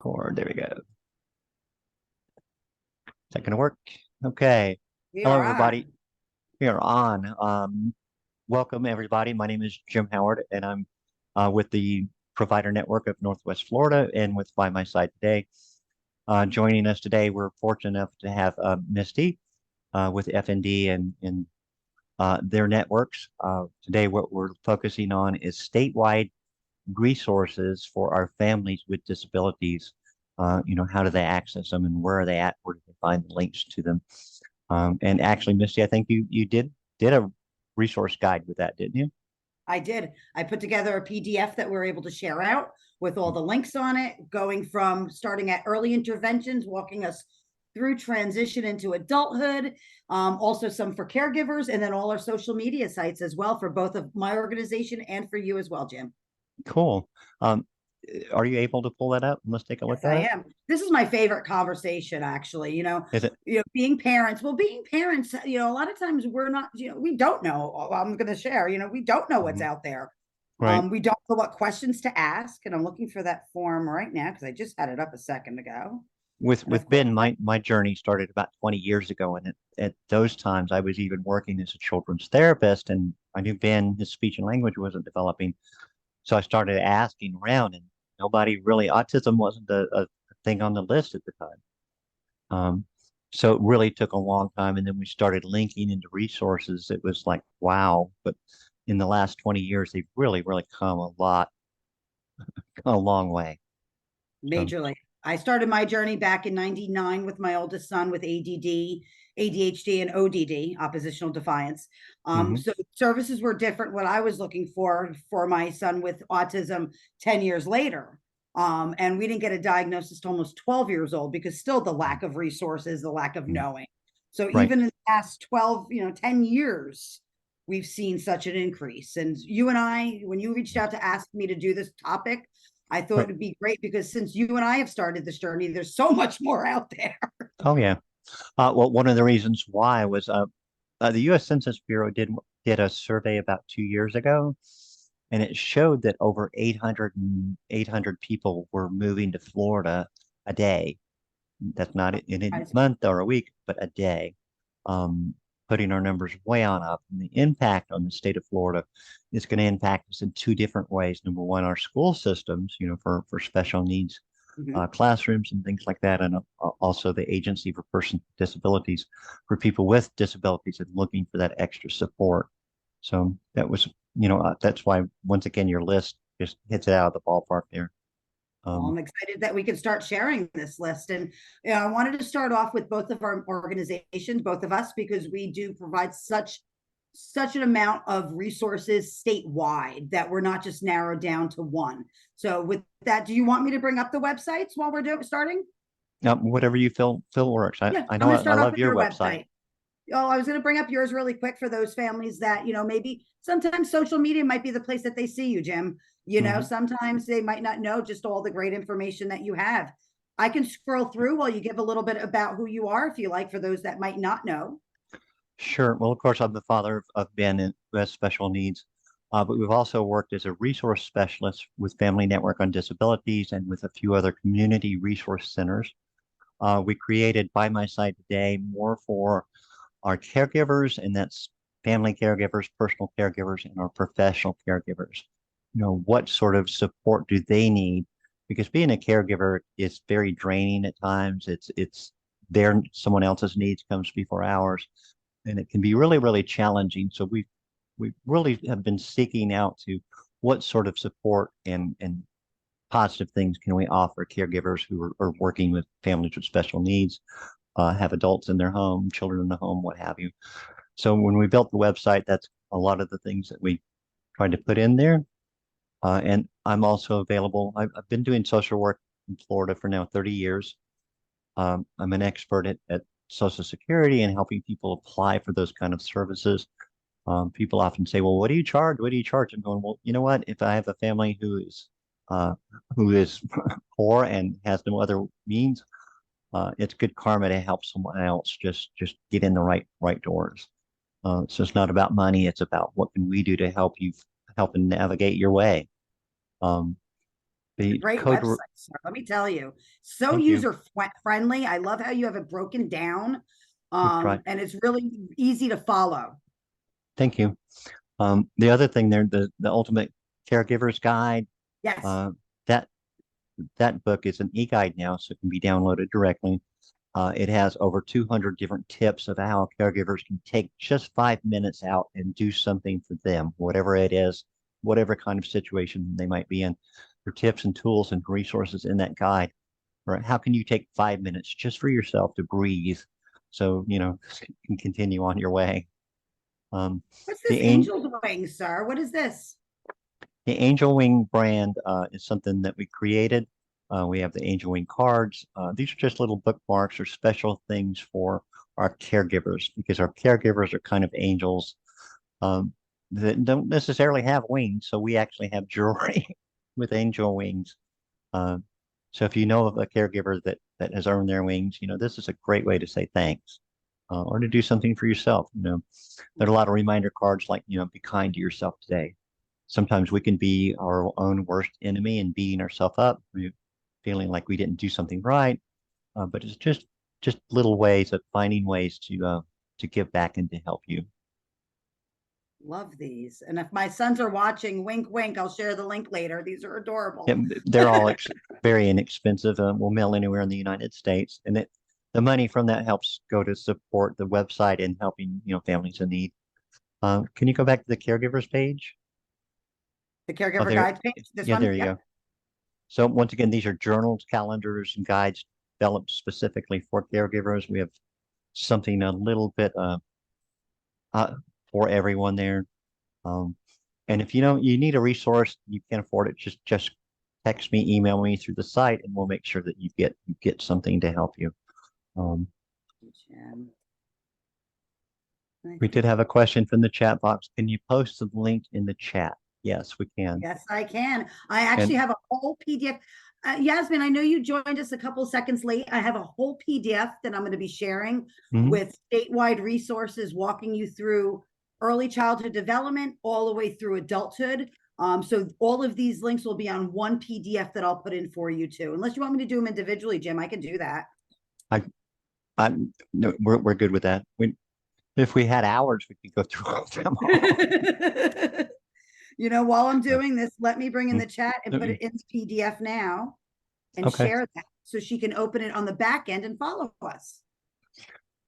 Record. There we go. Is that going to work? Okay. We Hello, are on. everybody. We are on. Welcome, everybody. My name is Jim Howard, and I'm with the Provider Network of Northwest Florida and with By My Side today. Joining us today, we're fortunate enough to have Misti with FND and their networks. Today, what we're focusing on is statewide resources for our families with disabilities. How do they access them and where are they at? Where do they find the links to them? And actually, Misty, I think you did a resource guide with that, didn't you? I did. I put together a PDF that we're able to share out with all the links on it, going from starting at early interventions, walking us through transition into adulthood, also some for caregivers, and then all our social media sites as well for both of my organization and for you as well, Jim. Cool. Um, are you able to pull that up? Let's take a look Yes, at I it. am. This is my favorite conversation, actually. Is it Being parents. Well, being parents, a lot of times we're not, we don't know. I'm going to share. We don't know what's Mhm. out there. Right? We don't know what questions to ask, and I'm looking for that form right now because I just had it up a second ago. And of With course, Ben, my journey started about 20 years ago, and at those times I was even working as a children's therapist, and I knew Ben, his speech and language wasn't developing. So I started asking around, and nobody really, autism wasn't a thing on the list at the time. Um, so it really took a long time. And then we started linking into resources. It was like, wow. But in the last 20 years, they've really, really come a long way. So, majorly. I started my journey back in 99 with my oldest son with ADD, ADHD, and ODD, oppositional defiance. mhm, So services were different. What I was looking for my son with autism 10 years later. And we didn't get a diagnosis to almost 12 years old because still the lack of resources, the lack of mhm. knowing. So Right. even in the past 12, 10 years, we've seen such an increase. And you and I, when you reached out to ask me to do this topic, I thought Right. it'd be great because since you and I have started this journey, there's so much more out there. Oh, yeah. Well, one of the reasons why was the U.S. Census Bureau did a survey about 2 years ago, and it showed that over 800 people were moving to Florida a day. That's not in a month or a week, but a day, um, putting our numbers way on up. And the impact on the state of Florida is going to impact us in two different ways. Number one, our school systems, for special needs Mhm. classrooms and things like that, and also the Agency for Persons with Disabilities for people with disabilities and looking for that extra support. So that was, that's why once again your list just hits it out of the ballpark there. Well, Um, I'm excited that we can start sharing this list. And I wanted to start off with both of our organizations, both of us, because we do provide such an amount of resources statewide that we're not just narrowed down to one. So with that, do you want me to bring up the websites while we're starting? Whatever you feel works. I, Yeah, I I'm know going to I start off love with your your website. website. Oh, I was going to bring up yours really quick for those families that, maybe sometimes social media might be the place that they see you, Jim. Hmm. Sometimes they might not know just all the great information that you have. I can scroll through while you give a little bit about who you are, if you like, for those that might not know. Sure. Well, of course, I'm the father of Ben who has special needs, but we've also worked as a resource specialist with Family Network on Disabilities and with a few other community resource centers. We created By My Side Today more for our caregivers, and that's family caregivers, personal caregivers, and our professional caregivers. What sort of support do they need? Because being a caregiver is very draining at times. It's someone else's needs comes before ours, and it can be really, really challenging. So we really have been seeking out to what sort of support and positive things can we offer caregivers who are working with families with special needs, have adults in their home, children in the home, what have you. So when we built the website, that's a lot of the things that we tried to put in there. And I'm also available. I've been doing social work in Florida for now 30 years. I'm an expert at Social Security and helping people apply for those kind of services. People often say, "Well, what do you charge? What do you charge?" I'm going, "Well, you know what? If I have a family uh, who is poor and has no other means, it's good karma to help someone else just get in the right doors. So it's not about money; it's about what can we do to help you help and navigate your way." Um, It's a The great code, website, sir. Let me tell you, so thank you. user friendly. I love how you have it broken down, We try. and it's really easy to follow. Thank you. The other thing there, the Ultimate Caregiver's Guide, Yes. uh, that that book is an e-guide now, so it can be downloaded directly. It has over 200 different tips of how caregivers can take just 5 minutes out and do something for them, whatever it is, whatever kind of situation they might be in. There are tips and tools and resources in that guide. Right? How can you take 5 minutes just for yourself to breathe, so you can continue on your way? Um, What's the this an- angel's wing, sir? What is this? the Angel Wing brand is something that we created. We have the Angel Wing cards. These are just little bookmarks or special things for our caregivers because our caregivers are kind of angels um, that don't necessarily have wings. So we actually have jewelry with angel wings. Uh, so if you know of a caregiver that has earned their wings, this is a great way to say thanks or to do something for yourself. There are a lot of reminder cards like, be kind to yourself today. Sometimes we can be our own worst enemy and beating ourselves up, feeling like we didn't do something right. But it's just little ways of finding ways to give back and to help you. Love these. And if my sons are watching, wink, wink, I'll share the link later. These are Yeah, adorable. they're all very inexpensive. We'll mail anywhere in the United States, and the money from that helps go to support the website and helping families in need. Can you go back to the caregivers page? The Oh, caregiver there, guide page, this yeah, one? there you Yep. go. So once again, these are journals, calendars, and guides developed specifically for caregivers. We have something a little bit uh, for everyone there. Um, and if you need a resource, you can't afford it, just text me, email me through the site, and we'll make sure that you get something to help you. Um, I we did think, have a question from the chat box. Can you post the link in the chat? Yes, we can. yes, I can. I actually And have a whole PDF. Yasmin, I know you joined us a couple seconds late. I have a whole PDF that I'm going to be sharing mhm. with statewide resources walking you through early childhood development all the way through adulthood. So all of these links will be on one PDF that I'll put in for you too. Unless you want me to do them individually, Jim, I can do that. I, no, we're good with that. If we had hours, we could go through all of them all. While I'm doing this, let me bring in Mm, the chat and put it in the PDF now and okay. share that so she can open it on the back end and follow us.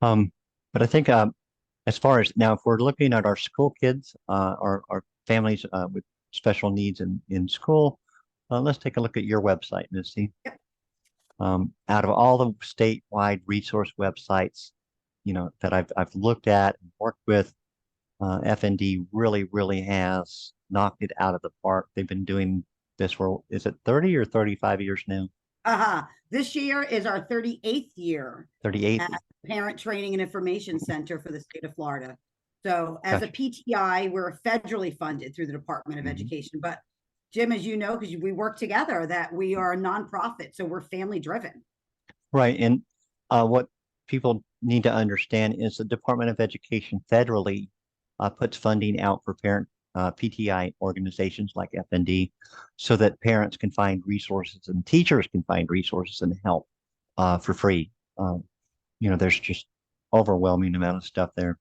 Um, but I think as far as now, if we're looking at our school kids, our families with special needs in school, let's take a look at your website, Misty. Yep. Out of all the statewide resource websites, that I've looked at and worked with, FND really has knocked it out of the park. They've been doing this for, is it 30 or 35 years now? This year is our 38th year 38. at Parent Training and Information Center for the state of Florida. So as a Gotcha. PTI, we're federally funded through the Department of Mhm. Education. But Jim, as you know, because we work together, that we are a nonprofit, so we're family driven. Right. And what people need to understand is the Department of Education federally puts funding out for parent PTI organizations like FND so that parents can find resources and teachers can find resources and help for free. There's just overwhelming amount of stuff there.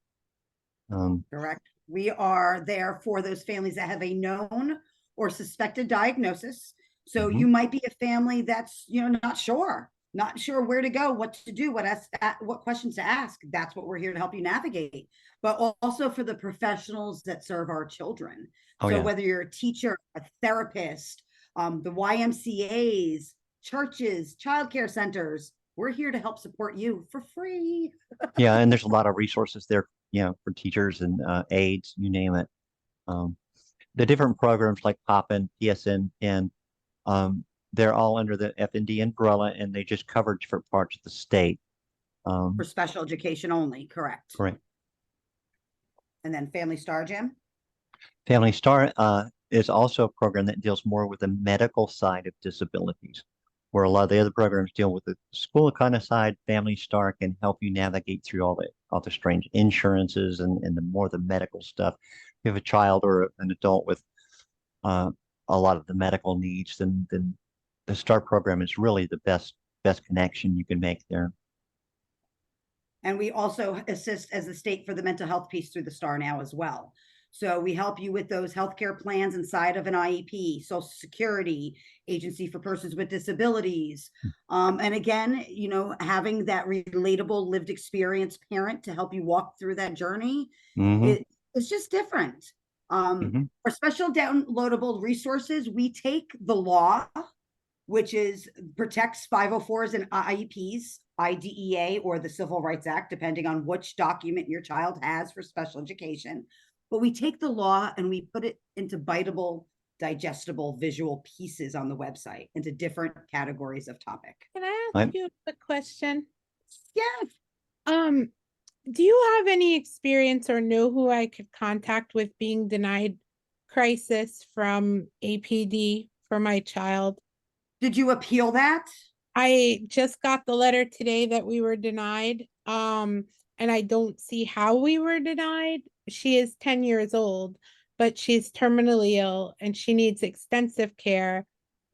Correct. We are there for those families that have a known or suspected diagnosis. So Mhm. you might be a family that's, not sure where to go, what to do, what questions to ask. That's what we're here to help you navigate. But also for the professionals that serve our children. Oh So yeah. whether you're a teacher, a therapist, the YMCA's, churches, childcare centers, we're here to help support you for free. Yeah, and there's a lot of resources there, for teachers and aides, you name it. Um, the different programs like Poppin, PSN, and they're all under the FND umbrella, and they just cover different parts of the state. For Um, special education only, correct. correct. And then Family Star, Jim? Family Star is also a program that deals more with the medical side of disabilities, where a lot of the other programs deal with the school kind of side. Family Star can help you navigate through all the strange insurances and the medical stuff. If you have a child or an adult with uh, a lot of the medical needs, then the START program is really the best connection you can make there. And we also assist as the state for the mental health piece through the STAR now as well. So we help you with those healthcare plans inside of an IEP, Social Security, Agency for Persons with Disabilities. And again, you know, having that relatable lived experience parent to help you walk through that journey, Mm-hmm. it's just different. Mm-hmm. For special downloadable resources, we take the law, which is protects 504s and IEPs, IDEA, or the Civil Rights Act, depending on which document your child has for special education. But we take the law and we put it into biteable, digestible visual pieces on the website into different categories of topic. Can I ask I'm, you a question? Yeah. Um, do you have any experience or know who I could contact with being denied crisis from APD for my child? Did you appeal that? I just got the letter today that we were denied. And I don't see how we were denied. She is 10 years old, but she's terminally ill and she needs extensive care.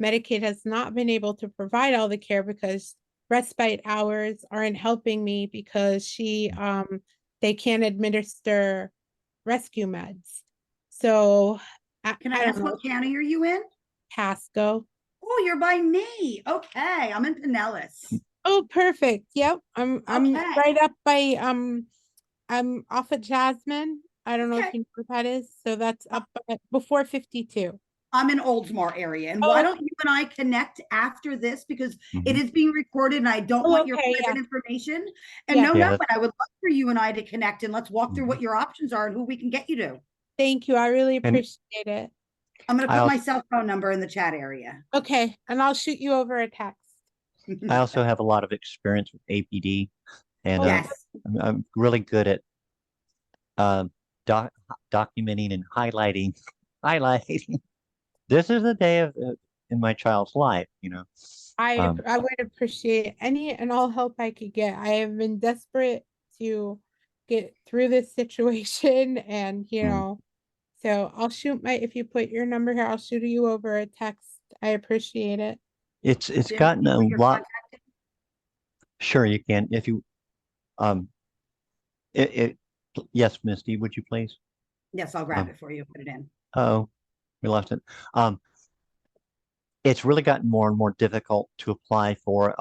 Medicaid has not been able to provide all the care because respite hours aren't helping me because they can't administer rescue meds. So Can I I don't ask know, what county are you in? Pasco. Oh, you're by me. Okay, I'm in Pinellas. Oh, perfect. Yep. I'm Okay. right up by I'm off of Jasmine. I don't know if Okay. you know what that is. So that's up before 52. I'm in Oldsmar area. And why Oh, don't you and I connect after this? Because it mm-hmm. is being recorded and I don't oh, want your okay. private Yeah. information. And Yeah. no, Yeah. but I would love for you and I to connect and let's walk through Mm-hmm. what your options are and who we can get you to. Thank you. I really And appreciate it. I'm going to I put my also cell phone number in the chat area. Okay. And I'll shoot you over a text. I also have a lot of experience with APD, and Oh, Yes. I'm really good at um, doc documenting and highlighting. This is a day of in my child's life, you know. Um, I would appreciate any and all help I could get. I have been desperate to get through this situation and mm. so I'll shoot if you put your number here, I'll shoot you over a text. I appreciate it. It's Jim, can gotten you a put your lot. contact in? Sure, you can if you um it yes, Misty, would you please? Yes, I'll grab Um, it for you. Put it in. oh, we lost it. It's really gotten more and more difficult to apply for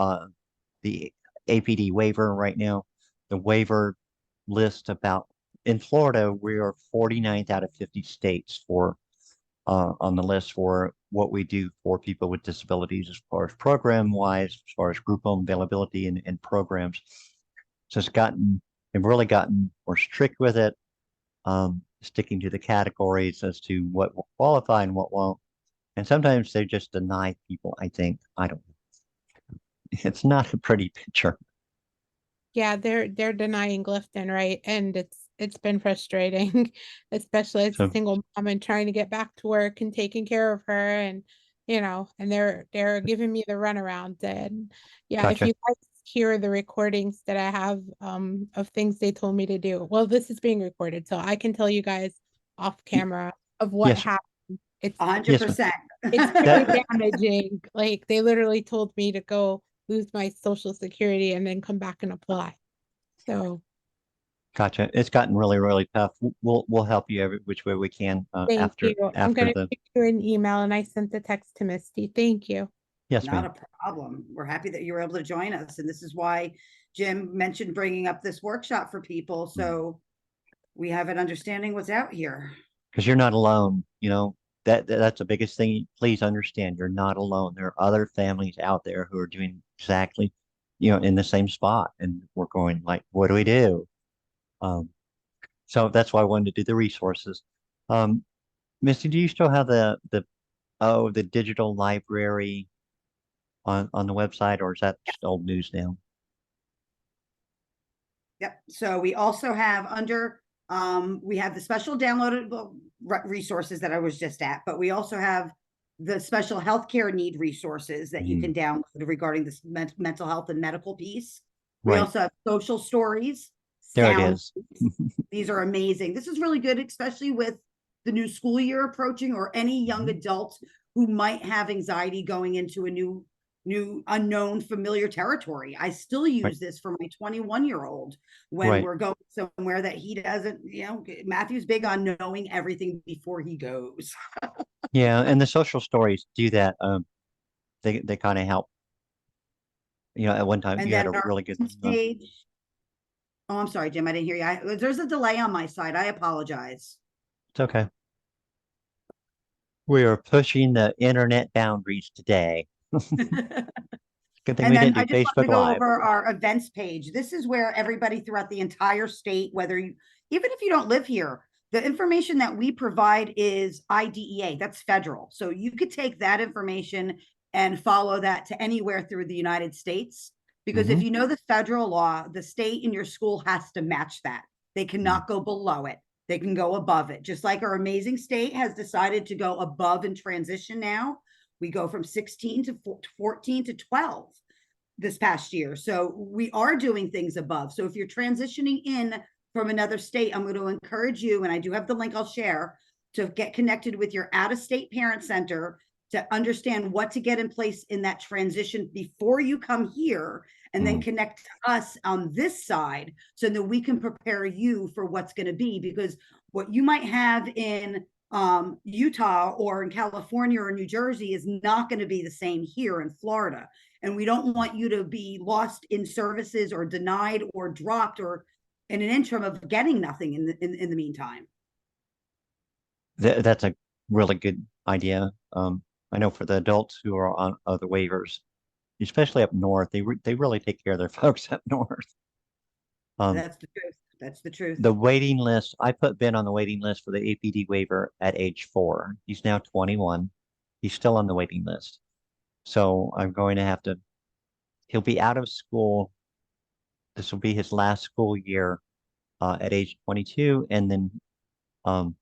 the APD waiver right now. The waiver list about in Florida, we are 49th out of 50 states for on the list for what we do for people with disabilities as far as program wise, as far as group home availability and programs. So they've really gotten more strict with it, sticking to the categories as to what will qualify and what won't. And sometimes they just deny people, I think. I don't know. It's not a pretty picture. Yeah, they're denying left and right, and it's been frustrating, especially as a So single mom and trying to get back to work and taking care of her, and and they're giving me the runaround. And yeah, if gotcha. you guys hear the recordings that I have of things they told me to do, well, this is being recorded, so I can tell you guys off camera of what Yes, happened. It's 100%. it's pretty that damaging. Like they literally told me to go lose my social security and then come back and apply. So gotcha. It's gotten really, really tough. We'll help you every which way we can thank after you. I'm gonna the shoot you an email and I sent the text to Misty. Thank you. yes, Not ma'am. a problem. We're happy that you were able to join us. And this is why Jim mentioned bringing up this workshop for people. So we have an understanding what's out here. Because you're not alone. You know that's the biggest thing. Please understand, you're not alone. There are other families out there who are doing exactly, in the same spot, and we're going like, what do we do? Um, so that's why I wanted to do the resources. Um, Misty, do you still have the digital library on the website, or is that just old news now? Yep. So we also have we have the special downloadable resources that I was just at, but we also have the special healthcare need resources that you Mhm. can download regarding this mental health and medical piece. We Right. also have social stories, There it sound. is. These are amazing. This is really good, especially with the new school year approaching or any young Mhm. adult who might have anxiety going into a new unknown familiar territory. I still Right. use this for my 21-year-old when Right. we're going somewhere that he doesn't, Matthew's big on knowing everything before he goes. Yeah, and the social stories do that. They kind of help. At one time And you had then a our really good stage. Oh, I'm sorry, Jim. I didn't hear you. There's a delay on my side. I apologize. It's okay. We are pushing the internet boundaries today. Good thing And we then didn't I do just wanted Facebook to go Live. over our events page. This is where everybody throughout the entire state, whether you, even if you don't live here, the information that we provide is IDEA, that's federal. So you could take that information and follow that to anywhere through the United States. Because if Hmm. you know the federal law, the state in your school has to match that. They cannot go below it. They can go above it. Just like our amazing state has decided to go above in transition now. We go from 16 to 14 to 12 this past year. So we are doing things above. So if you're transitioning in from another state, I'm going to encourage you, and I do have the link I'll share, to get connected with your out-of-state parent center to understand what to get in place in that transition before you come here, and then connect to us on this side so that we can prepare you for what's going to be. Because what you might have in Utah or in California or New Jersey is not going to be the same here in Florida. And we don't want you to be lost in services or denied or dropped or in an interim of getting nothing in the meantime. That's a really good idea. I know for the adults who are on other waivers, especially up north, they really take care of their folks up north. Um, That's the truth. That's the truth. the waiting list, I put Ben on the waiting list for the APD waiver at age 4. He's now 21. He's still on the waiting list. So I'm going to have to, he'll be out of school. This will be his last school year at age 22, and um,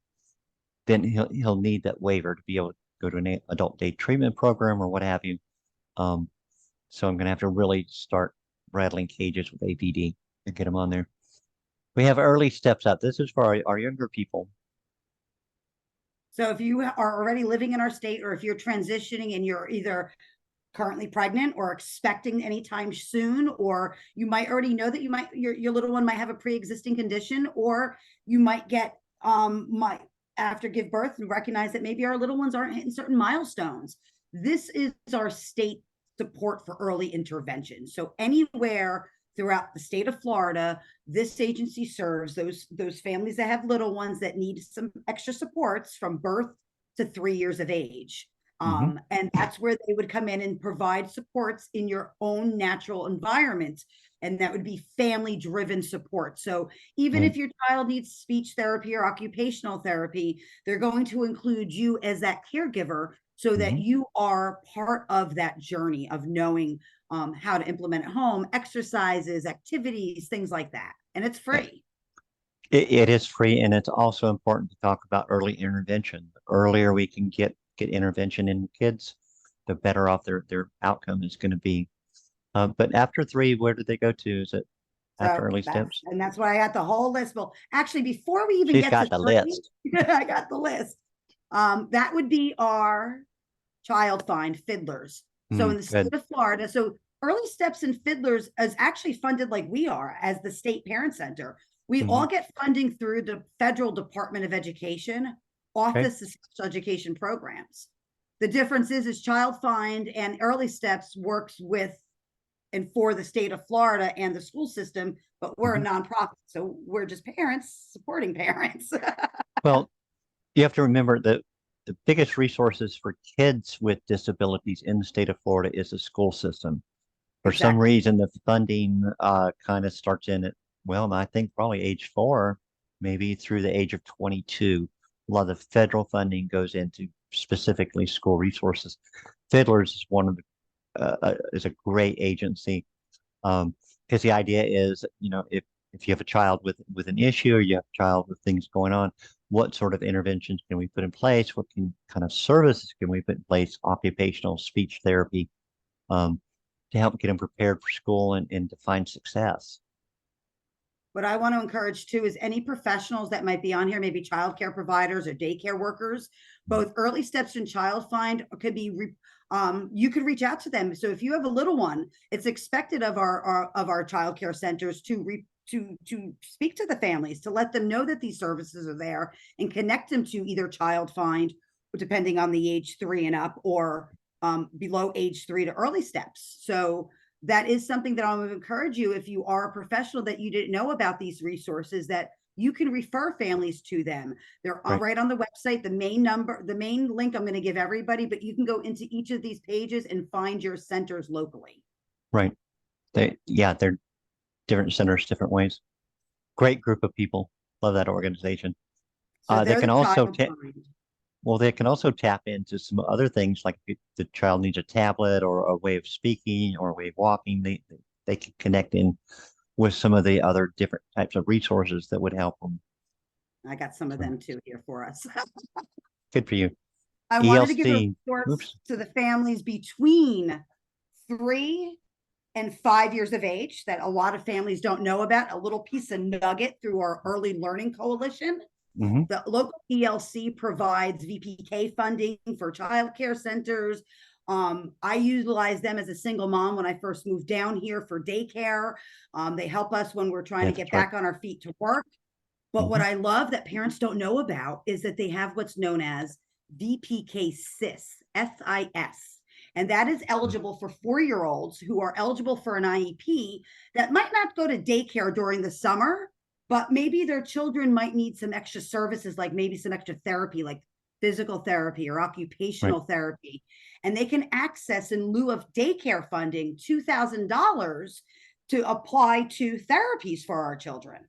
then he'll need that waiver to be able to go to an adult day treatment program or what have you. Um, so I'm going to have to really start rattling cages with APD and get him on there. We have early steps up. This is for our younger people. So if you are already living in our state, or if you're transitioning and you're either currently pregnant or expecting anytime soon, or you might already know that your little one might have a pre-existing condition, or you might get might after give birth and recognize that maybe our little ones aren't hitting certain milestones. This is our state support for early intervention. So anywhere throughout the state of Florida, this agency serves those families that have little ones that need some extra supports from birth to 3 years of age. Hmm. And that's where they would come in and provide supports in your own natural environment. And that would be family driven support. So even Right. if your child needs speech therapy or occupational therapy, they're going to include you as that caregiver so that Hmm. you are part of that journey of knowing how to implement at home, exercises, activities, things like that. And it's free. It is free, and it's also important to talk about early intervention. The earlier we can get intervention in kids, the better off their outcome is going to be. But after 3, where do they go to? Is it after So early steps? that's why I got the whole list. Well, actually, before we even She's get to got the 3, list. I got the list. That would be our child find fiddlers. So in the Good. state of Florida, so early steps in fiddlers is actually funded like we are as the state parent center. We Hmm. all get funding through the federal Department of Education Okay. Office of Special Education Programs. The difference is child find and early steps works with and for the state of Florida and the school system, but we're a Hmm. nonprofit. So we're just parents supporting parents. Well, you have to remember that the biggest resources for kids with disabilities in the state of Florida is the school system. For some Exactly. reason, the funding kind of starts in at, well, I think probably age 4, maybe through the age of 22. A lot of the federal funding goes into specifically school resources. Fiddlers is one of the is a great agency, because the idea is, if you have a child with an issue, or you have a child with things going on, what sort of interventions can we put in place? What kind of services can we put in place? Occupational speech therapy, um, to help get them prepared for school and to find success. what I want to encourage too is any professionals that might be on here, maybe childcare providers or daycare workers, both Early Steps and Child Find could be, you could reach out to them. So if you have a little one, it's expected of our childcare centers to speak to the families, to let them know that these services are there and connect them to either Child Find, depending on the age 3 and up, or below age 3 to Early Steps. So that is something that I would encourage you, if you are a professional that you didn't know about these resources, that you can refer families to them. They're all right on the website. The main link I'm going to give everybody, but you can go into each of these pages and find your centers locally. Right. They're different centers, different ways. Great group of people. Love that organization. So They can also they can also tap into some other things, like if the child needs a tablet or a way of speaking or a way of walking. They can connect in with some of the other different types of resources that would help them. I got some of them too here for us. Good for you. I wanted to give a report Oops. to the families between 3 and 5 years of age that a lot of families don't know about. A little piece of nugget through our Early Learning Coalition. Mm-hmm. The local ELC provides VPK funding for childcare centers. I utilized them as a single mom when I first moved down here for daycare. They help us when we're trying to get back on our feet to work. But what I love that parents don't know about is that they have what's known as VPK SIS, SIS. And that is eligible for 4-year-olds who are eligible for an IEP that might not go to daycare during the summer, but maybe their children might need some extra services, like maybe some extra therapy, like physical therapy or occupational therapy. And they can access, in lieu of daycare funding, $2,000 to apply to therapies for our children.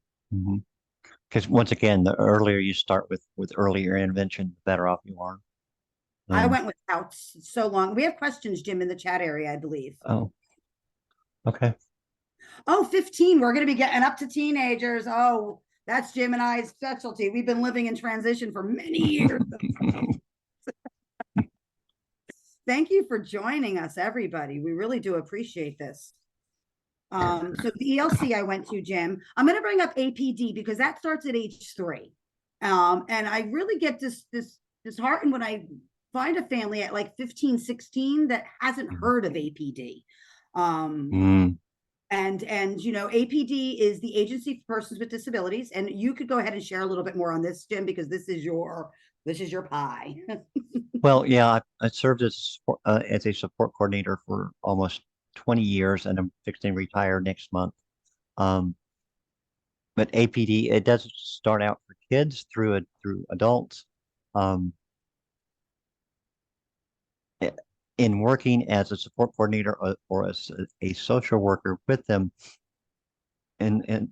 Because once again, the earlier you start with earlier intervention, the better off you are. I went without so long. We have questions, Jim, in the chat area, I believe. Oh, okay. Oh, 15. We're going to be getting up to teenagers. Oh, that's Jim and I's specialty. We've been living in transition for many years. Thank you for joining us, everybody. We really do appreciate this. So the ELC I went to, Jim, I'm going to bring up APD because that starts at age 3. And I really get disheartened when I find a family at like 15, 16 that hasn't heard of APD. And you know, APD is the Agency for Persons with Disabilities, and you could go ahead and share a little bit more on this, Jim, because this is your pie. Well, yeah, I served as a support coordinator for almost 20 years, and I'm fixing to retire next month. But APD, it does start out for kids through adults. In working as a support coordinator or as a social worker with them, and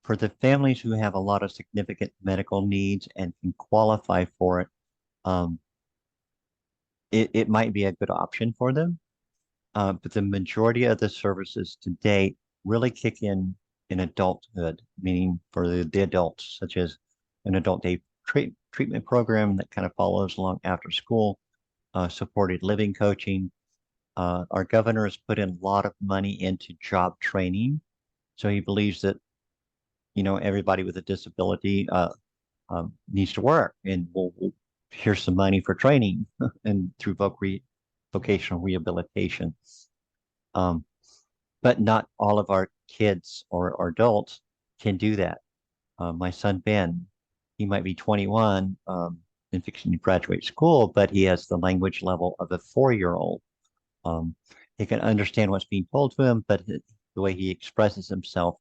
for the families who have a lot of significant medical needs and can qualify for it, it might be a good option for them. But the majority of the services to date really kick in adulthood, meaning for the adults, such as an adult day treatment program that kind of follows along after school, supported living coaching. Our governor has put in a lot of money into job training. So he believes that, you know, everybody with a disability needs to work, and here's some money for training and through vocational rehabilitation. But not all of our kids or adults can do that. My son, Ben, he might be 21 and fixing to graduate school, but he has the language level of a 4-year-old. He can understand what's being told to him, but the way he expresses himself,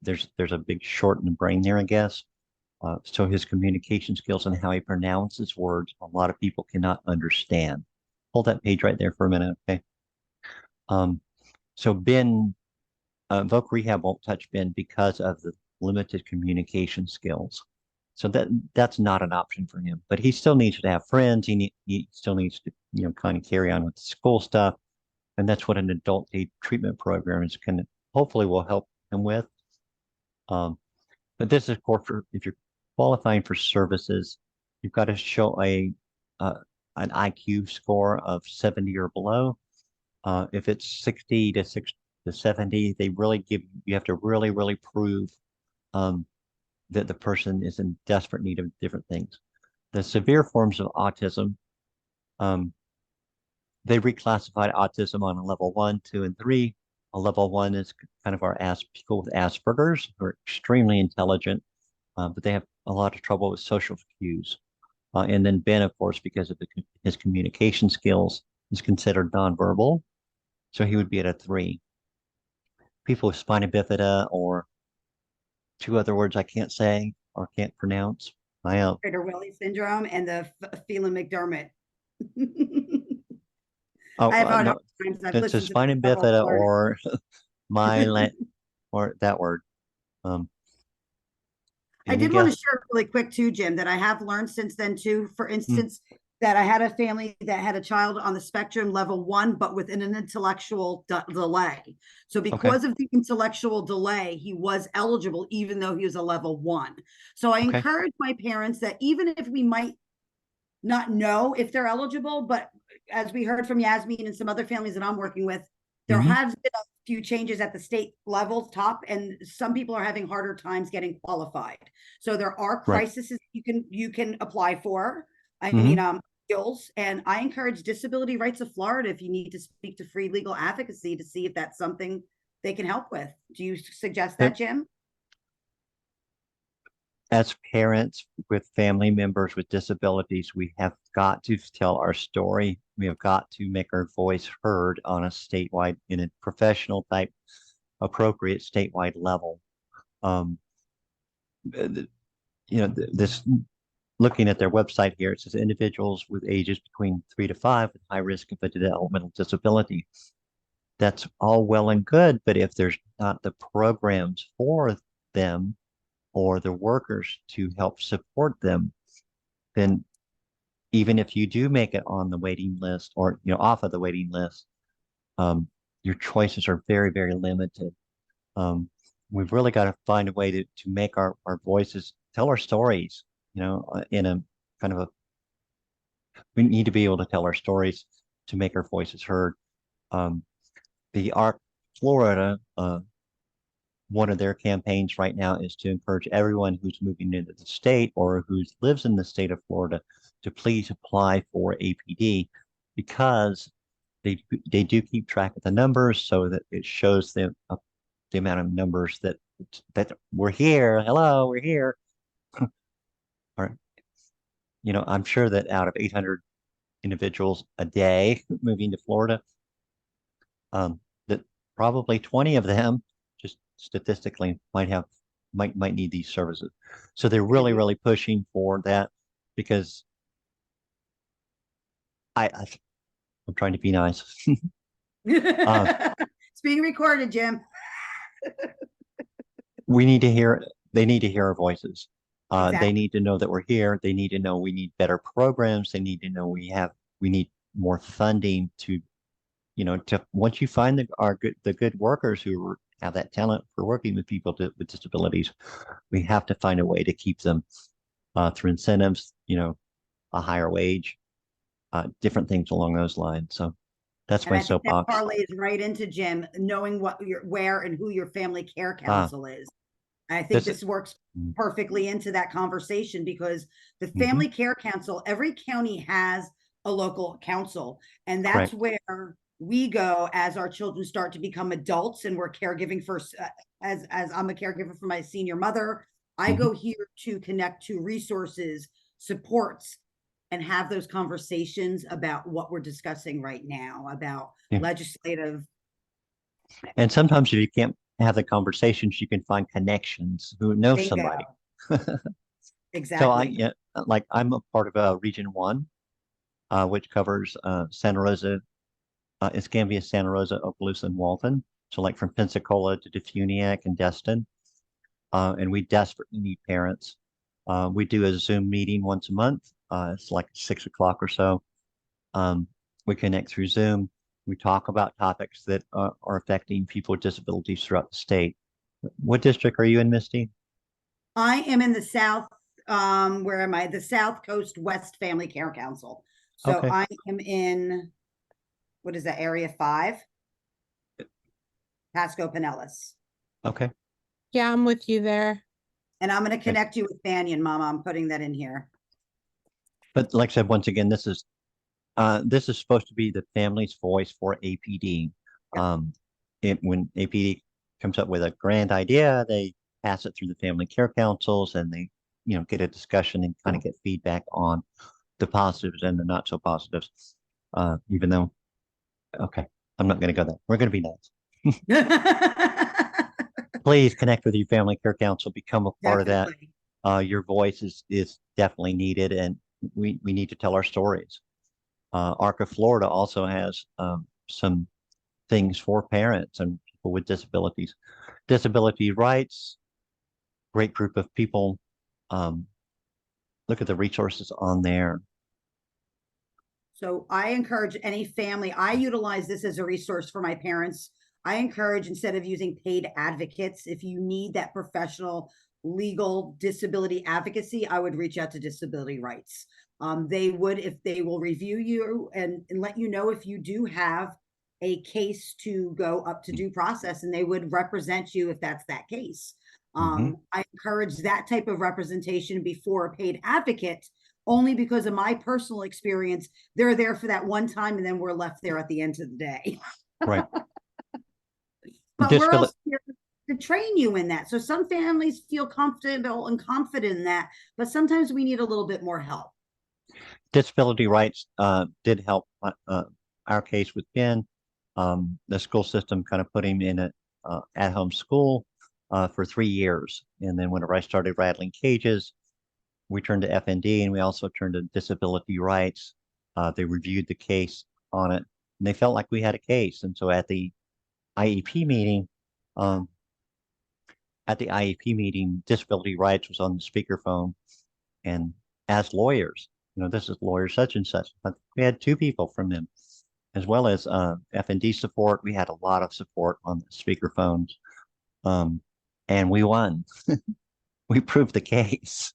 there's a big short in the brain there, I guess. So his communication skills and how he pronounces words, a lot of people cannot understand. Hold that page right there for a minute, okay? So Ben, Voc Rehab won't touch Ben because of the limited communication skills. So that's not an option for him. But he still needs to have friends. He still needs to, you know, kind of carry on with the school stuff, and that's what an adult day treatment program is hopefully will help him with. But this is, of course, if you're qualifying for services, you've got to show an IQ score of 70 or below. If it's 60 to 70, they really you have to really prove that the person is in desperate need of different things. The severe forms of autism, they reclassified autism on a level 1, 2, and 3. A level 1 is kind of our people with Asperger's who are extremely intelligent, but they have a lot of trouble with social cues. And then Ben, of course, because of his communication skills, is considered nonverbal. So he would be at a 3. People with spina bifida or 2 other words I can't say or can't pronounce. Prader-Willi syndrome and the Phelan-McDermott. Oh, I have had no, hard times. I've it's a listened to spina several bifida learners. or my or that word. I Any did want to guess? share really quick too, Jim, that I have learned since then too. For Mm, instance, that I had a family that had a child on the spectrum level 1, but with an intellectual delay. So okay, because of the intellectual delay, he was eligible, even though he was a level 1. So I okay. encourage my parents that even if we might not know if they're eligible, but as we heard from Yasmin and some other families that I'm working with, there Hmm. has been a few changes at the state level top, and some people are having harder times getting qualified. So there are Right. crises you can apply for. I mean, Hmm. skills, and I encourage Disability Rights of Florida if you need to speak to free legal advocacy to see if that's something they can help with. Do you suggest that, Jim? As parents with family members with disabilities, we have got to tell our story. We have got to make our voice heard on a statewide, in a professional type, appropriate statewide level. Um, this looking at their website here, it says individuals with ages between 3 to 5 with high risk of a developmental disability. That's all well and good, but if there's not the programs for them or the workers to help support them, then even if you do make it on the waiting list or off of the waiting list, your choices are very, very limited. We've really got to find a way to make our voices tell our stories, in a kind of a we need to be able to tell our stories to make our voices heard. Um, the ARC Florida, one of their campaigns right now is to encourage everyone who's moving into the state or who lives in the state of Florida to please apply for APD, because they do keep track of the numbers so that it shows them the amount of numbers that we're here. Hello, we're here. Or, I'm sure that out of 800 individuals a day moving to Florida, that probably 20 of them, just statistically, might need these services. So they're really, really pushing for that, because I'm trying to be nice. Uh, It's being recorded, Jim. we need to hear, they need to hear our voices. They Exactly. need to know that we're here. They need to know we need better programs. They need to know we need more funding to once you find the good workers who have that talent for working with people with disabilities, we have to find a way to keep them through incentives, a higher wage, different things along those lines. So that's And my I think that soapbox. parlays right into, Jim, knowing where and who your family care Ah, council is. I think this. this works perfectly into that conversation, because the Mm-hmm, family care council, every county has a local council, and that's correct. where we go as our children start to become adults and we're caregiving for, as I'm a caregiver for my senior mother. I Mm-hmm. go here to connect to resources, supports, and have those conversations about what we're discussing right now about Yeah. legislative. And sometimes if you can't have the conversations, you can find connections who know Bingo. somebody. So Exactly. like I'm a part of Region 1, which covers Santa Rosa, Escambia, Santa Rosa, Okaloosa, and Walton. So like from Pensacola to Defuniak and Destin. And we desperately need parents. We do a Zoom meeting once a month. It's like 6 o'clock or so. Um, we connect through Zoom. We talk about topics that are affecting people with disabilities throughout the state. What district are you in, Misty? I am in the South, where am I? The South Coast West Family Care Council. So Okay. I am in, what is that, Area 5? Pasco Pinellas. Okay. Yeah, I'm with you there. And I'm going to connect you with Banyan, Mama. I'm putting that in here. But like I said, once again, this is supposed to be the family's voice for APD. Yep. When APD comes up with a grand idea, they pass it through the family care councils, and they, get a discussion and kind of get feedback on the positives and the not so positives. Even though, okay, I'm not going to go there. We're going to be nice. Please connect with your family care council, become a part of that. Definitely. Your voice is definitely needed, and we need to tell our stories. ARCA Florida also has some things for parents and people with disabilities. Disability rights, great group of people. Look at the resources on there. So I encourage any family, I utilize this as a resource for my parents. I encourage, instead of using paid advocates, if you need that professional legal disability advocacy, I would reach out to disability rights. They would, if they will review you and let you know if you do have a case to go up to due process, and they would represent you if that's that case. I encourage that type of representation before a paid advocate, only because of my personal experience. They're there for that one time, and then we're left there at the end of the day. Right. But we're also here to train you in that. So some families feel comfortable and confident in that, but sometimes we need a little bit more help. Disability rights did help our case with Ben. The school system kind of put him in an at-home school for 3 years. And then whenever I started rattling cages, we turned to FND, and we also turned to disability rights. They reviewed the case on it, and they felt like we had a case. And so at the IEP meeting, disability rights was on the speakerphone, and as lawyers, this is lawyer such and such. But we had 2 people from them, as well as FND support. We had a lot of support on the speakerphones, and we won. We proved the case.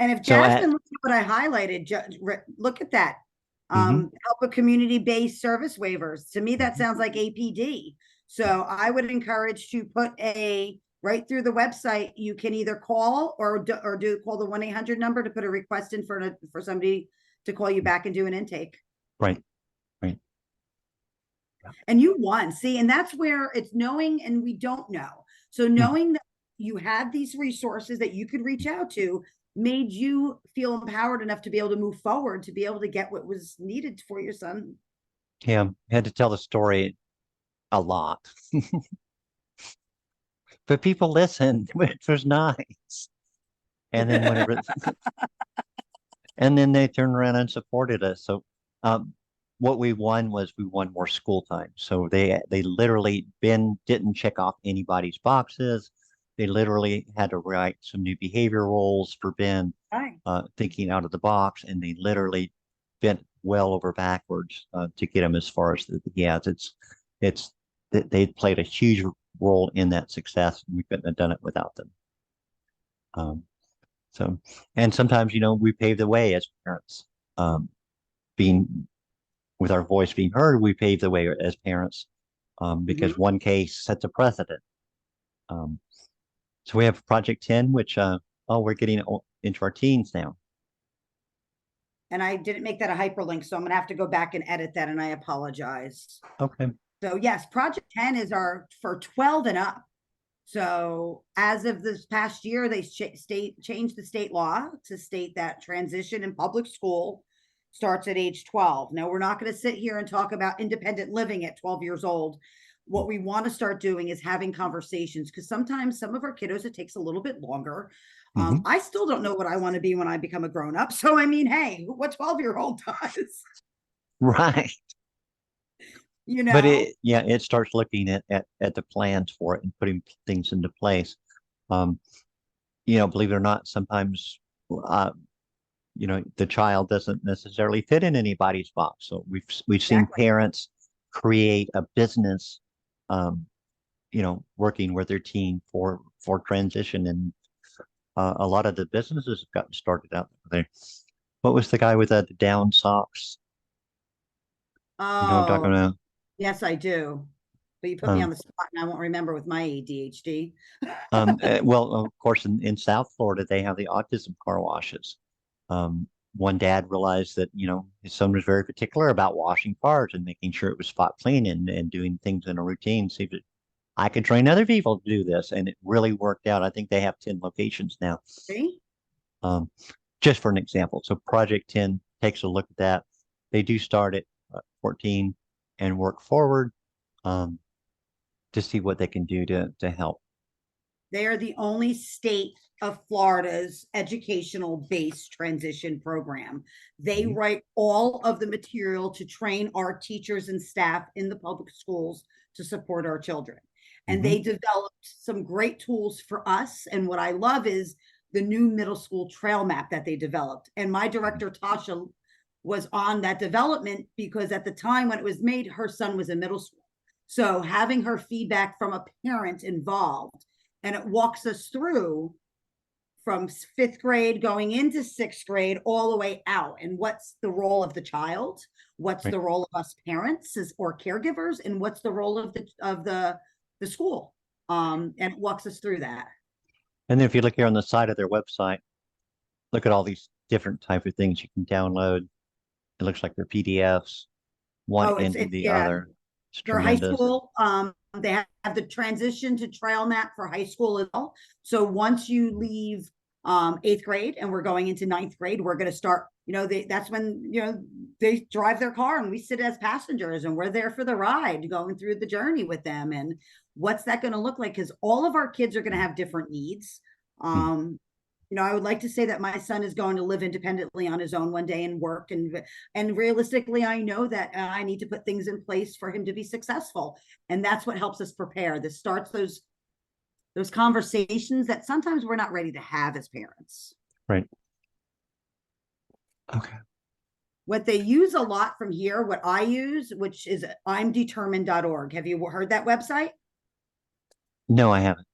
And if Jasmine looks at what I highlighted, look at that. Help with community-based service waivers. To me, that sounds like APD. So I would encourage to put right through the website. You can either call or call the 1-800 number to put a request in for somebody to call you back and do an intake. Right. And you won. See, and that's where it's knowing, and we don't know. So knowing that you had these resources that you could reach out to made you feel empowered enough to be able to move forward, to be able to get what was needed for your son. Yeah, I had to tell the story a lot. But people listened, which was nice. And then and then they turned around and supported us. So what we won more school time. So they literally, Ben didn't check off anybody's boxes. They literally had to write some new behavior roles for Ben, thinking out of the box, and they literally bent well over backwards to get him as far as they played a huge role in that success. We couldn't have done it without them. And sometimes, we pave the way as parents, with our voice being heard, we pave the way as parents, because one case sets a precedent. So we have Project 10, which, we're getting into our teens now. And I didn't make that a hyperlink, so I'm going to have to go back and edit that, and I apologize. Okay. So yes, Project 10 is for 12 and up. So as of this past year, they changed the state law to state that transition in public school starts at age 12. Now, we're not going to sit here and talk about independent living at 12 years old. What we want to start doing is having conversations, because sometimes some of our kiddos, it takes a little bit longer. I still don't know what I want to be when I become a grown up. So, I mean, hey, what 12-year-old does? Right. But it starts looking at the plans for it and putting things into place. Believe it or not, sometimes, the child doesn't necessarily fit in anybody's box. So we've seen parents create a business, working with their teen for transition, and a lot of the businesses have gotten started out there. What was the guy with the down socks? Oh, You know what I'm talking about? Yes, I do. but you put me on Um, the spot and I won't remember with my ADHD. well, of course, in South Florida, they have the autism car washes. One dad realized that, his son was very particular about washing cars and making sure it was spot clean and doing things in a routine. See that I can train other people to do this, and it really worked out. I think they have 10 locations now. See? Um, just for an example. So Project 10 takes a look at that. They do start at 14 and work forward um, to see what they can do to help. They are the only state of Florida's educational based transition program. They Mhm. write all of the material to train our teachers and staff in the public schools to support our children. And Mhm. they developed some great tools for us. And what I love is the new middle school trail map that they developed. And my director, Tasha, was on that development because at the time when it was made, her son was in middle school. So having her feedback from a parent involved, and it walks us through from fifth grade going into sixth grade all the way out, and what's the role of the child, what's Right. the role of us parents or caregivers, and what's the role of the school, and it walks us through that. And then if you look here on the side of their website, look at all these different type of things you can download. It looks like they're PDFs, one Oh, into it's the yeah, other. It's for high tremendous. school, they have the transition to trail map for high school as well. So once you leave eighth grade and we're going into ninth grade, we're going to start, that's when, they drive their car and we sit as passengers and we're there for the ride, going through the journey with them. And what's that going to look like? Because all of our kids are going to have different needs. Hmm. I would like to say that my son is going to live independently on his own one day and work, and realistically, I know that I need to put things in place for him to be successful, and that's what helps us prepare. This starts those conversations that sometimes we're not ready to have as parents. Right. Okay. What they use a lot from here, what I use, which is imdetermined.org. Have you heard that website? No, I haven't.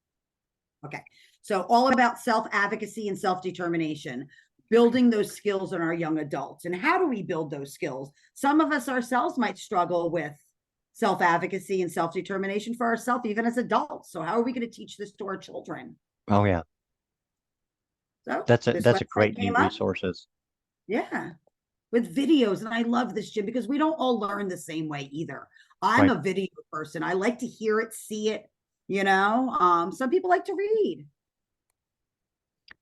Okay. So all about self-advocacy and self-determination, building those skills in our young adults. And how do we build those skills? Some of us ourselves might struggle with self-advocacy and self-determination for ourselves, even as adults. So how are we going to teach this to our children? Oh yeah. So this That's a website great new came up. resources. Yeah. With videos. And I love this, Jim, because we don't all learn the same way either. I'm Right. a video person. I like to hear it, see it, some people like to read.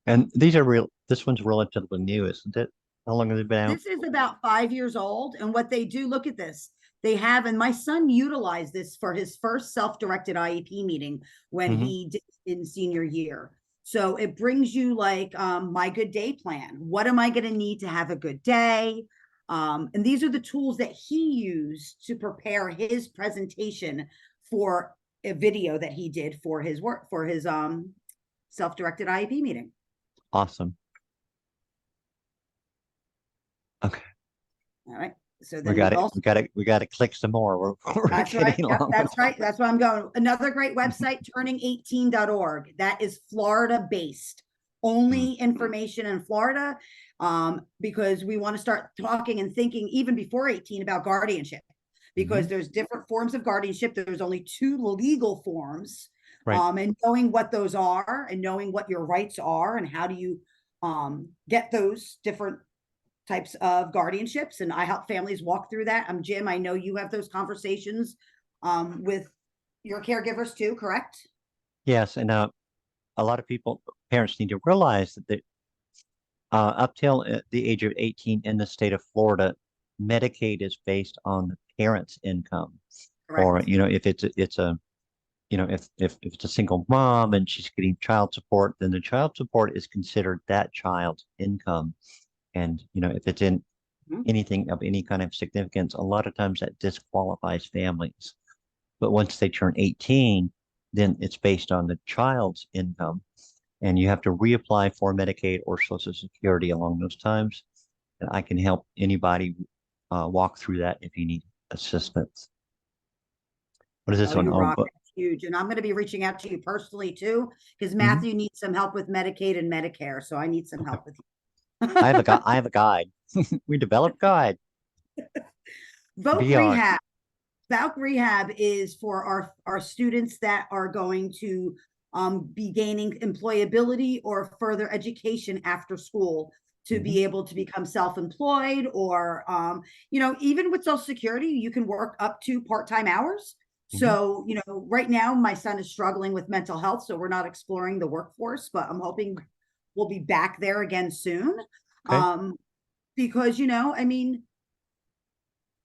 And this one's relatively new, isn't it? How long has it been out? This is about 5 years old. And what they do, look at this. They have, and my son utilized this for his first self-directed IEP meeting when Hmm. he did in senior year. So it brings you like my good day plan. What am I going to need to have a good day? And these are the tools that he used to prepare his presentation for a video that he did for his work, for his self-directed IEP meeting. Awesome. Okay. All right. So We then got we've it. also We got to click some more. We're That's right. getting Yep, along. that's right. That's where I'm going. Another great website, turning18.org. That is Florida based. Mm. Only information in Florida, because we want to start talking and thinking even before 18 about guardianship, because Mhm. there's different forms of guardianship. There's only two legal forms, Right. and knowing what those are and knowing what your rights are and how do you get those different types of guardianships, and I help families walk through that. I'm Jim. I know you have those conversations with your caregivers too, correct? Yes, and a lot of parents need to realize that up till the age of 18 in the state of Florida, Medicaid is based on the parent's income. Or, Correct. if it's a, if it's a single mom and she's getting child support, then the child support is considered that child's income. And, if it's in Mhm. anything of any kind of significance, a lot of times that disqualifies families. But once they turn 18, then it's based on the child's income. And you have to reapply for Medicaid or Social Security along those times. And I can help anybody walk through that if you need assistance. What is this Oh, one? you Oh, rock. It's huge. And I'm going to be reaching out to you personally too, because mhm. Matthew needs some help with Medicaid and Medicare. So I need some Okay. help with I have a you. guide. I have a guide. We developed guide. Voc VR. Rehab. Valk Rehab is for our students that are going to be gaining employability or further education after school to be able to become self-employed, or even with Social Security, you can work up to part-time hours. So, right now my son is struggling with mental health, so we're not exploring the workforce, but I'm hoping we'll be back there again soon. Okay. Because, I mean,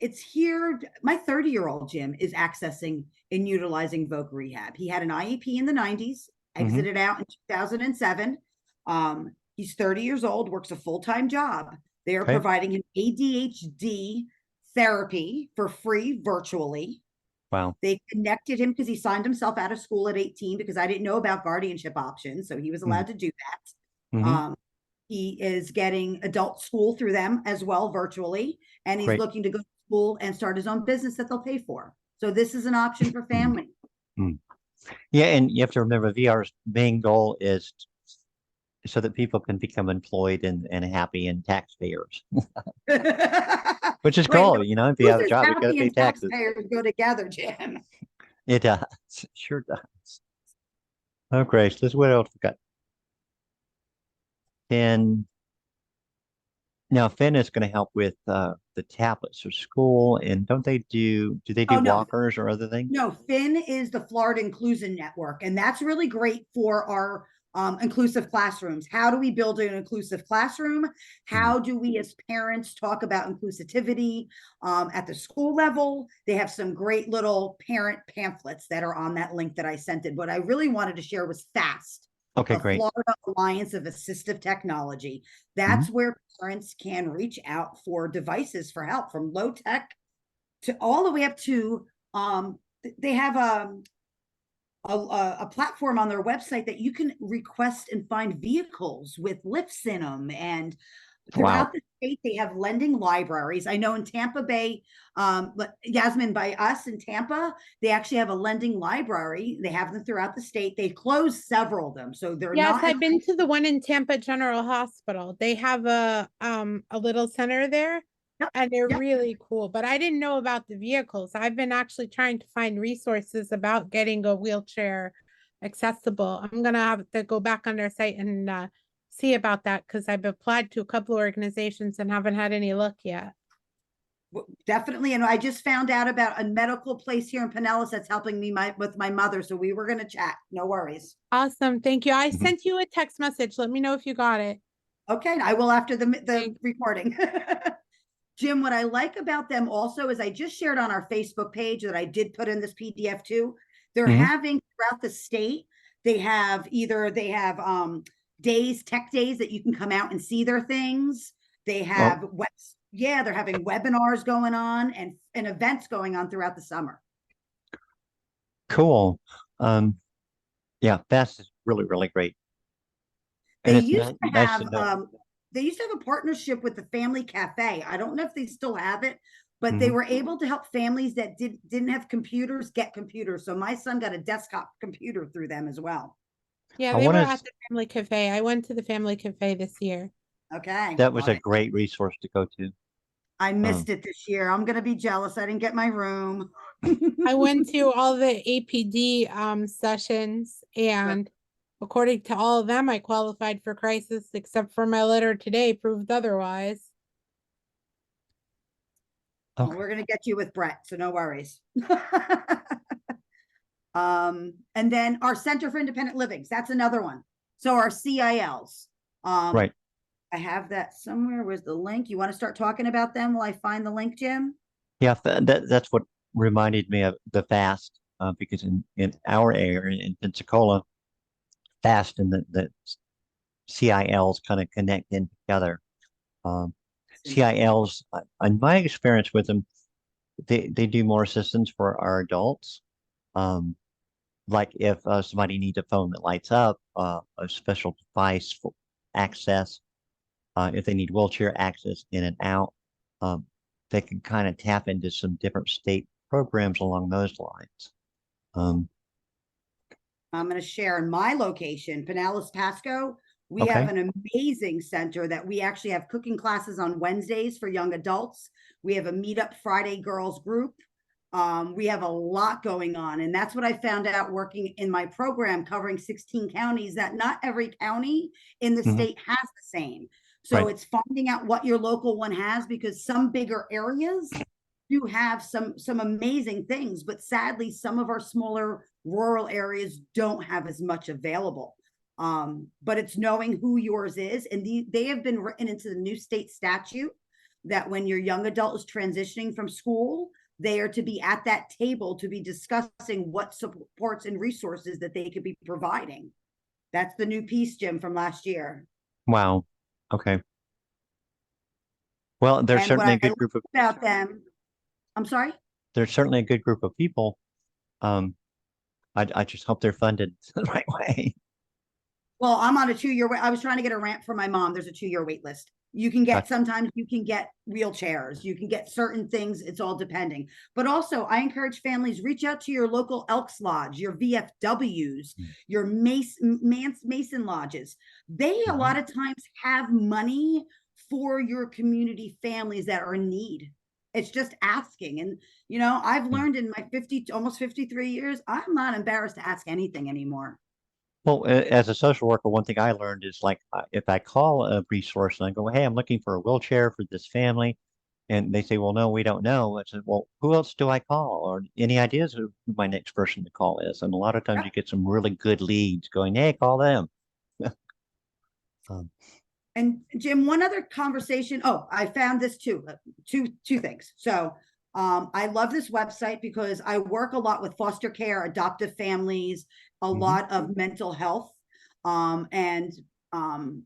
it's here. My 30-year-old Jim is accessing and utilizing Voc Rehab. He had an IEP in the 90s, exited out in 2007. He's 30 years old, works a full-time job. They are Okay. providing him ADHD therapy for free virtually. Wow. They connected him because he signed himself out of school at 18 because I didn't know about guardianship options. So he was allowed to do that. He is getting adult school through them as well virtually. And he's Great. looking to go to school and start his own business that they'll pay for. So this is an option for family. Yeah, and you have to remember VR's main goal is so that people can become employed and happy and taxpayers, which is Right. cool. If you have a job, you got to Happy pay and taxes. taxpayers go together, Jim. It does. Sure does. Oh, great. Let's what else we got? And now Finn is going to help with the tablets for school, and do they do Oh, no. walkers or other things? No, Finn is the Florida Inclusion Network, and that's really great for our inclusive classrooms. How do we build an inclusive classroom? How do we as parents talk about inclusivity at the school level? They have some great little parent pamphlets that are on that link that I sent it. What I really wanted to share was FAST, Okay, the great. Florida Alliance of Assistive Technology. That's where parents can reach out for devices for help, from low tech to all the way up to they have a platform on their website that you can request and find vehicles with lifts in them. And throughout the state, they have lending libraries. I know in Tampa Bay, Yasmin, by us in Tampa, they actually have a lending library. They have them throughout the state. They've closed several of them, so they're Yes, not. I've been to the one in Tampa General Hospital. They have a little center there, and they're really cool. But I didn't know about the vehicles. I've been actually trying to find resources about getting a wheelchair accessible. I'm gonna have to go back on their site and see about that, because I've applied to a couple of organizations and haven't had any luck yet. Definitely. And I just found out about a medical place here in Pinellas that's helping me with my mother. So we were going to chat. No worries. Awesome. Thank you. I sent you a text message. Let me know if you got it. Okay. I will after the recording. Jim, what I like about them also is I just shared on our Facebook page that I did put in this PDF too. They're having throughout the state, they have days, tech days that you can come out and see their things. They have they're having webinars going on and events going on throughout the summer. Cool. Yeah, that's really, really great. They And used to nice have to know. they used to have a partnership with the Family Cafe. I don't know if they still have it, but they were able to help families that didn't have computers get computers. So my son got a desktop computer through them as well. Yeah, they were at the Family Cafe. I went to the Family Cafe this year. Okay. That was a great resource to go to. I missed it this year. I'm going to be jealous. I didn't get my room. I went to all the APD sessions, and according to all of them, I qualified for crisis, except for my letter today proved otherwise. Well, we're going to get you with Brett, so no worries. And then our Center for Independent Living, that's another one. So our CILs. Right. I have that somewhere. Where's the link? You want to start talking about them while I find the link, Jim? Yeah, that's what reminded me of the FAST, because in our area in Pensacola, FAST and the CILs kind of connect in together. CILs, in my experience with them, they do more assistance for our adults. Like if somebody needs a phone that lights up, a special device for access, if they need wheelchair access in and out, they can kind of tap into some different state programs along those lines. I'm going to share in my location, Pinellas Pasco. We have an amazing center that we actually have cooking classes on Wednesdays for young adults. We have a meetup Friday girls group. We have a lot going on, and that's what I found out working in my program covering 16 counties, that not every county in the Mhm. state has the same. So Right. it's finding out what your local one has, because some bigger areas do have some amazing things, but sadly some of our smaller rural areas don't have as much available. But it's knowing who yours is, and they have been written into the new state statute that when your young adult is transitioning from school, they are to be at that table to be discussing what supports and resources that they could be providing. That's the new piece, Jim, from last year. Wow. Okay. Well, there's And what certainly a I good love group of about them, I'm sorry. there's certainly a good group of people. Um, I just hope they're funded the right way. Well, I'm on a 2-year wait. I was trying to get a ramp for my mom. There's a 2-year wait list. You can get, Gotcha. sometimes you can get wheelchairs, you can get certain things. It's all depending. But also, I encourage families, reach out to your local Elks Lodge, your VFWs, your Mason lodges. They a lot of times have money for your community families that are in need. It's just asking. And, I've learned in my almost 53 years, I'm not embarrassed to ask anything anymore. Well, as a social worker, one thing I learned is like if I call a resource and I go, "Hey, I'm looking for a wheelchair for this family," and they say, "Well, no, we don't know." I said, "Well, who else do I call? Or any ideas who my next person to call is?" And a lot of times you get some really good leads going, "Hey, call them." Um, And Jim, one other conversation. Oh, I found this too. Two things. So I love this website because I work a lot with foster care, adoptive families, a mhm. lot of mental health, and um,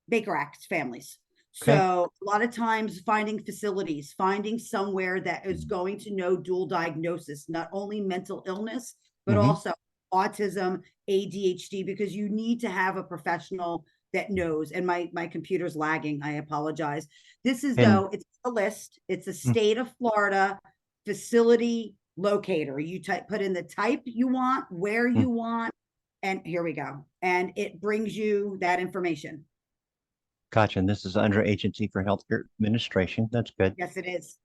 Baker Act families. Okay. So a lot of times finding facilities, finding somewhere that is going to know dual diagnosis, not only mental illness, but Hmm. also autism, ADHD, because you need to have a professional that knows. And my computer's lagging. I apologize. This is And though, it's a list. It's a mm, state of Florida facility locator. You put in the type you want, where mm, you want, and here we go. And it brings you that information. gotcha. And this is under Agency for Healthcare Administration. That's good. Yes, it is.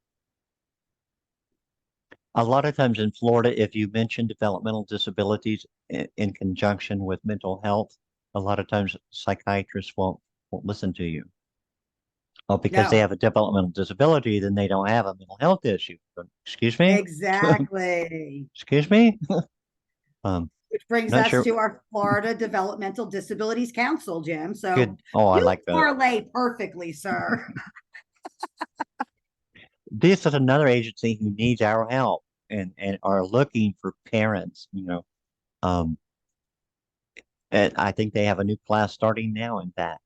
A lot of times in Florida, if you mention developmental disabilities in conjunction with mental health, a lot of times psychiatrists won't listen to you. Oh, because they No, have a developmental disability, then they don't have a mental health issue. Excuse me? exactly. Excuse me? Um, Which brings not us sure. to our Florida Developmental Disabilities Council, Jim. So Good. Oh, I you like that. parlay perfectly, sir. This is another agency who needs our help and are looking for parents, Um, and I think they have a new class starting now in that.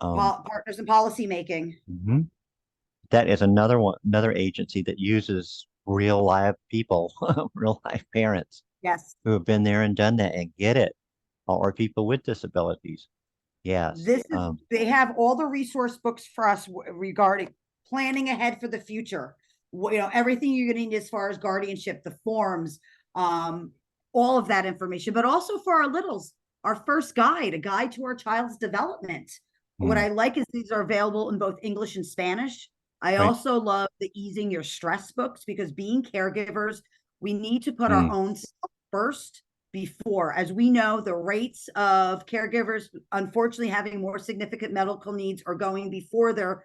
Partners in policy making. Mhm. That is another agency that uses real live people, real live parents Yes. who have been there and done that and get it, or people with disabilities. Yes. They have all the resource books for us regarding planning ahead for the future. Everything you're going to need as far as guardianship, the forms, um, all of that information, but also for our littles, our first guide, a guide to our child's development. What Mm, I like is these are available in both English and Spanish. I right. also love the easing your stress books, because being caregivers, we need to put our Mm, own self first before. As we know, the rates of caregivers, unfortunately, having more significant medical needs are going before the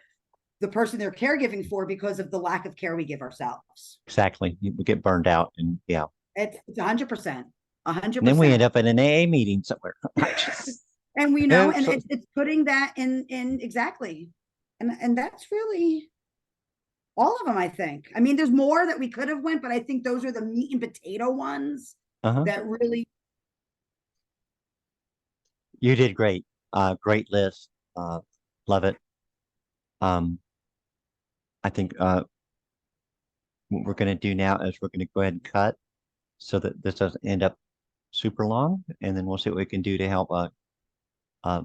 person they're caregiving for, because of the lack of care we give ourselves. exactly. We get burned out and yeah. It's 100%, a hundred And then we end percent. up in an AA meeting somewhere. And we know, and Oops. it's putting that in exactly. And that's really all of them, I think. I mean, there's more that we could have went, but I think those are the meat and potato ones Uh-huh. that really. You did great. Great list. Love it. Um, I think what we're going to do now is we're going to go ahead and cut so that this doesn't end up super long, and then we'll see what we can do to help uh,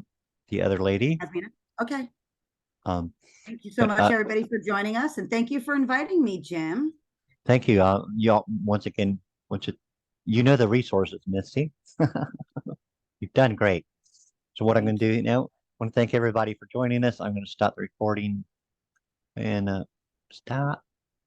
the other lady. Okay. Um, Thank you so but much, everybody, for joining us. And thank you for inviting me, Jim. thank you. Y'all once again, you know the resources, Misty. You've done great. So what I'm going Thank to you. do now, I want to thank everybody for joining us. I'm going to stop the recording and stop.